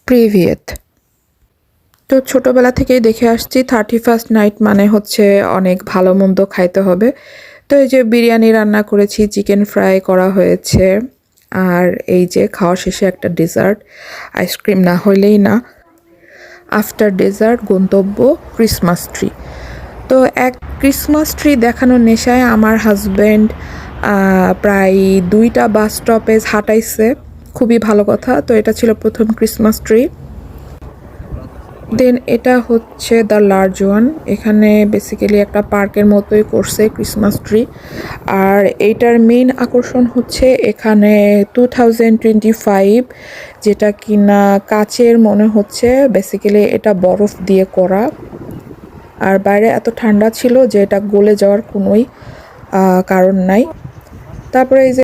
প্রিভিয়েত। তো ছোটবেলা থেকেই দেখে আসছি 31st নাইট মানে হচ্ছে অনেক ভালো মন্দ খাইতে হবে। তো এই যে বিরিয়ানি রান্না করেছি, চিকেন ফ্রাই করা হয়েছে, আর এই যে খাওয়া শেষে একটা ডেজার্ট, আইসক্রিম না হইলেই না। আফটার ডেজার্ট গন্তব্য ক্রিসমাস ট্রি। তো এক ক্রিসমাস ট্রি দেখানোর নেশায় আমার হাজব্যান্ড প্রায় 2টা বাস স্টপেজ হাঁটাইছে, খুবই ভালো কথা। তো এটা ছিল প্রথম ক্রিসমাস ট্রি। দেন এটা হচ্ছে দ্য লার্জ ওয়ান। এখানে বেসিক্যালি একটা পার্কের মতোই করছে ক্রিসমাস ট্রি। আর এইটার মেইন আকর্ষণ হচ্ছে এখানে 2025 যেটা কিনা কাচের মনে হচ্ছে, বেসিক্যালি এটা বরফ দিয়ে করা। আর বাইরে এত ঠান্ডা ছিল যে এটা গলে যাওয়ার কোনোই কারণ নাই। তারপরে এই যে